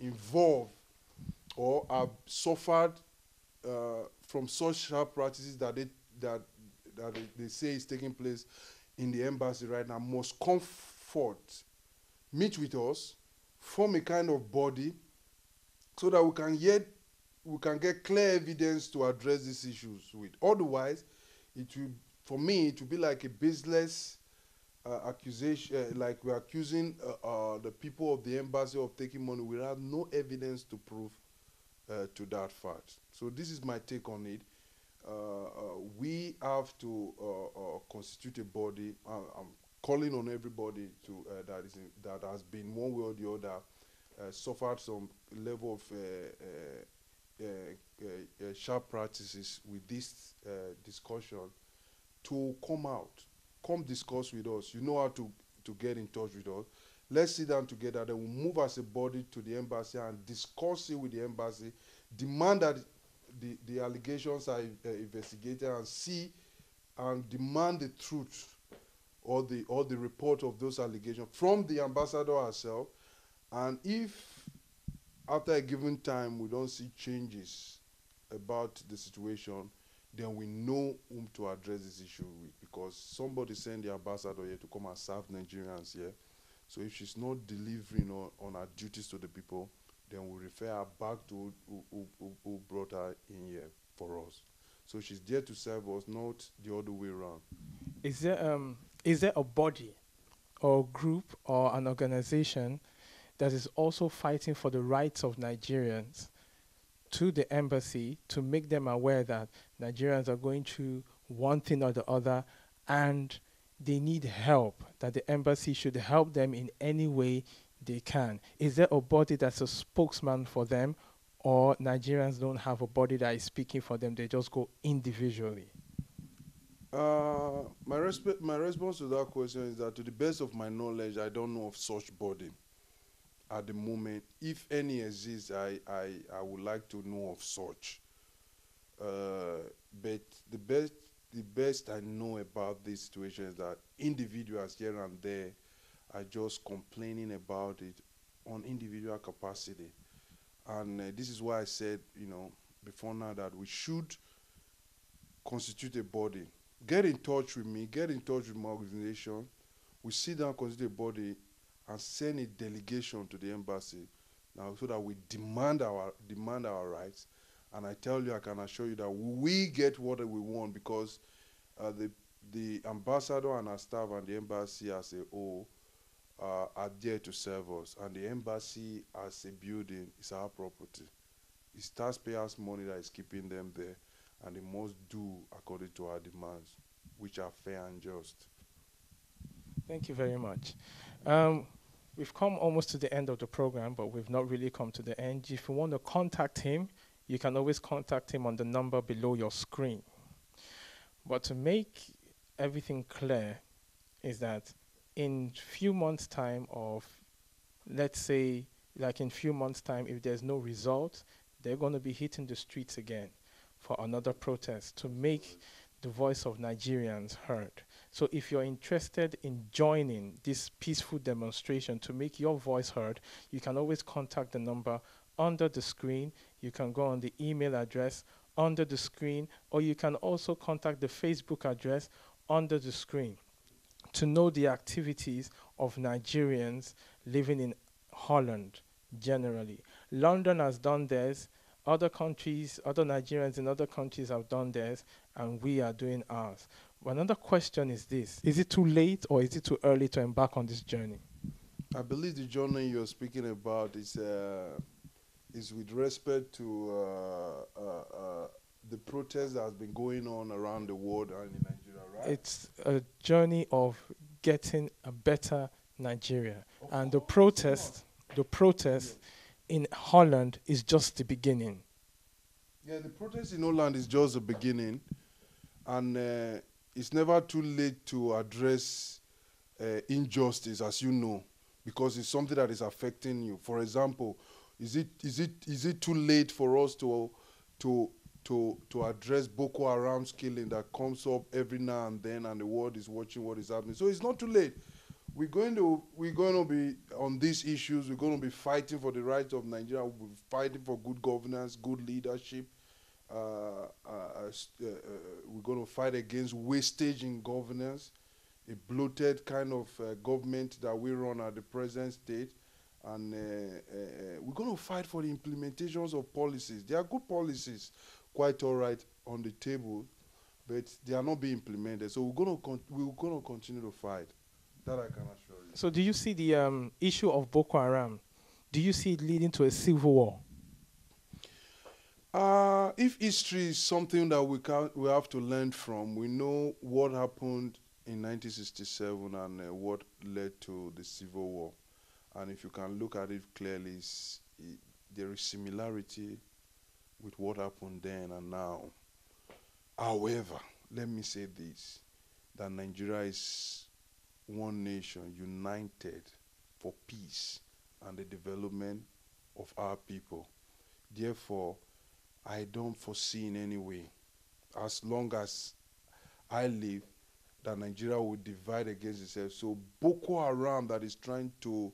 involved or have suffered from such sharp practices that they say is taking place in the embassy right now must come forth, meet with us, form a kind of body so that we can get clear evidence to address these issues with. Otherwise, it will, for me, it will be like a baseless accusation, like we're accusing the people of the embassy of taking money. We have no evidence to prove to that fact. So this is my take on it. We have to constitute a body. I'm calling on everybody to that has been one way or the other suffered some level of sharp practices with this discussion to come out, come discuss with us. You know how to get in touch with us. Let's sit down together. Then we'll move as a body to the embassy and discuss it with the embassy. Demand that the allegations are investigated and see and demand the truth or the report of those allegations from the ambassador herself. And if after a given time we don't see changes about the situation, then we know whom to address this issue with, because somebody sent the ambassador here to come and serve Nigerians here. So if she's not delivering on her duties to the people, then we refer her back to who brought her in here for us. So she's there to serve us, not the other way around. Is there a body or group or an organization that is also fighting for the rights of Nigerians to the embassy to make them aware that Nigerians are going through one thing or the other and they need help, that the embassy should help them in any way they can? Is there a body that's a spokesman for them, or Nigerians don't have a body that is speaking for them, they just go individually? My response to that question is that, to the best of my knowledge, I don't know of such body at the moment. If any exists, I would like to know of such. But the best I know about this situation is that individuals here and there are just complaining about it on individual capacity. And this is why I said, before now, that we should constitute a body. Get in touch with me, get in touch with my organization. We sit down, constitute a body, and send a delegation to the embassy now, so that we demand our rights. And I tell you, I can assure you that we get what we want, because the ambassador and our staff and the embassy as a whole are there to serve us. And the embassy as a building is our property. It's taxpayers' money that is keeping them there, and they must do according to our demands, which are fair and just. Thank you very much. Um, we've come almost to the end of the program, but we've not really come to the end. If you want to contact him, you can always contact him on the number below your screen. But to make everything clear is that in few months' time, of let's say like in few months' time, if there's no result, they're going to be hitting the streets again for another protest to make the voice of Nigerians heard. So if you're interested in joining this peaceful demonstration to make your voice heard, you can always contact the number under the screen. You can go on the email address under the screen, or you can also contact the Facebook address under the screen to know the activities of Nigerians living in Holland generally. London has done theirs, other countries, other Nigerians in other countries have done theirs, and we are doing ours. But another question is this: is it too late or is it too early to embark on this journey? I believe the journey you're speaking about is with respect to the protest that has been going on around the world and in Nigeria, right? It's a journey of getting a better Nigeria. Of And course. the protest in Holland is just the beginning. Yeah, the protest in Holland is just the beginning, and it's never too late to address injustice, as you know, because it's something that is affecting you. For example, is it too late for us to address Boko Haram's killing that comes up every now and then, and the world is watching what is happening? So it's not too late. we're going to be on these issues. We're going to be fighting for the rights of Nigeria. We'll be fighting for good governance, good leadership. We're going to fight against wastage in governance, a bloated kind of government that we run at the present state. And we're going to fight for the implementations of policies. There are good policies, quite all right, on the table, but they are not being implemented. So we're going to continue to fight. That I can assure you. So do you see the issue of Boko Haram? Do you see it leading to a civil war? If history is something that we have to learn from, we know what happened in 1967 and what led to the Civil War. And if you can look at it clearly, there is similarity with what happened then and now. However, let me say this, that Nigeria is one nation united for peace and the development of our people. Therefore, I don't foresee in any way, as long as I live, that Nigeria will divide against itself. So Boko Haram, that is trying to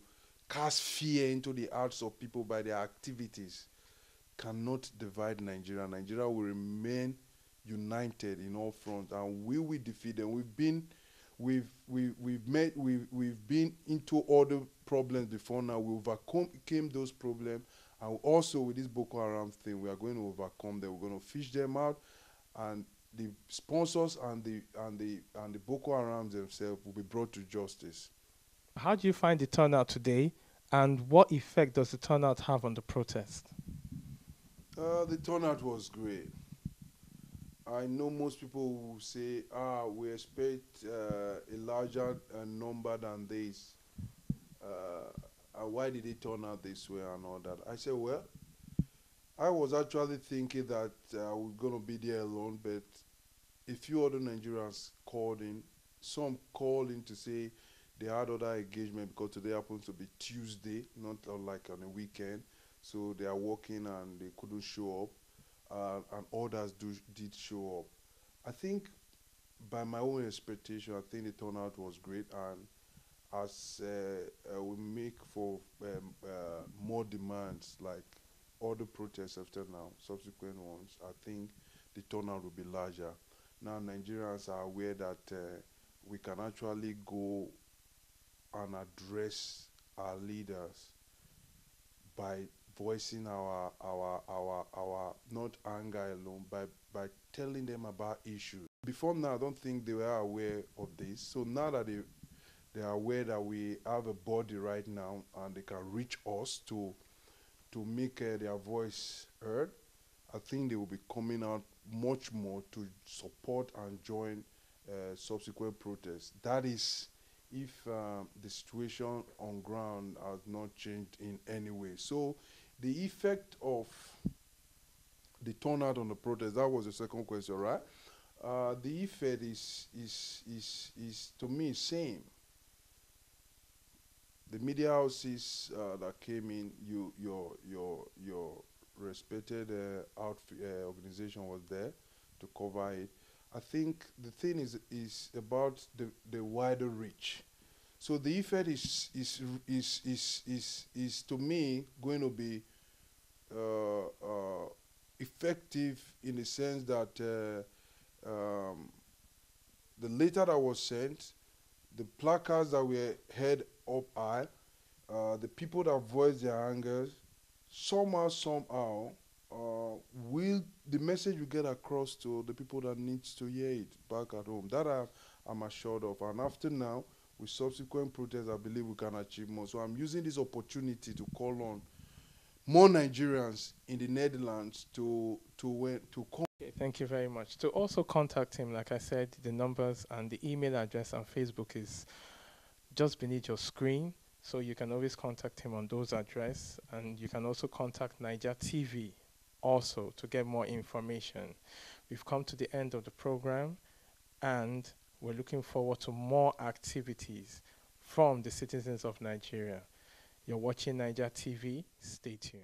cast fear into the hearts of people by their activities, cannot divide Nigeria. Nigeria will remain united in all fronts, and we will defeat them. We've been into other problems before now. We overcame those problems, and also with this Boko Haram thing, we are going to overcome them. We're going to fish them out, and the sponsors and the Boko Haram themselves will be brought to justice. How do you find the turnout today, and what effect does the turnout have on the protest? The turnout was great. I know most people will say, we expect a larger number than this. Why did it turn out this way and all that? I said, well, I was actually thinking that we're going to be there alone, but a few other Nigerians called in. Some called in to say they had other engagement because today happens to be Tuesday, not like on a weekend. So they are working and they couldn't show up. And others did show up. I think, by my own expectation, I think the turnout was great, and as we make for more demands, like all the protests after now, subsequent ones, I think the turnout will be larger. Now Nigerians are aware that we can actually go and address our leaders by voicing our not anger alone, by telling them about issues. Before now, I don't think they were aware of this. So now that they are aware that we have a body right now and they can reach us to make their voice heard, I think they will be coming out much more to support and join subsequent protests. That is, if the situation on ground has not changed in any way. So the effect of the turnout on the protest, that was the second question, right? The effect is to me same. The media houses that came in, your respected organization was there to cover it. I think the thing is about the wider reach. So the effect is to me going to be effective in the sense that the letter that was sent, the placards that were held up high, the people that voiced their angers, somehow, will the message will get across to the people that needs to hear it back at home. That I'm assured of. And after now, with subsequent protests, I believe we can achieve more. So I'm using this opportunity to call on more Nigerians in the Netherlands to come. Okay, thank you very much. To also contact him, like I said, the numbers and the email address and Facebook is just beneath your screen. So you can always contact him on those addresses, and you can also contact Niger TV also to get more information. We've come to the end of the program, and we're looking forward to more activities from the citizens of Nigeria. You're watching Niger TV. Stay tuned.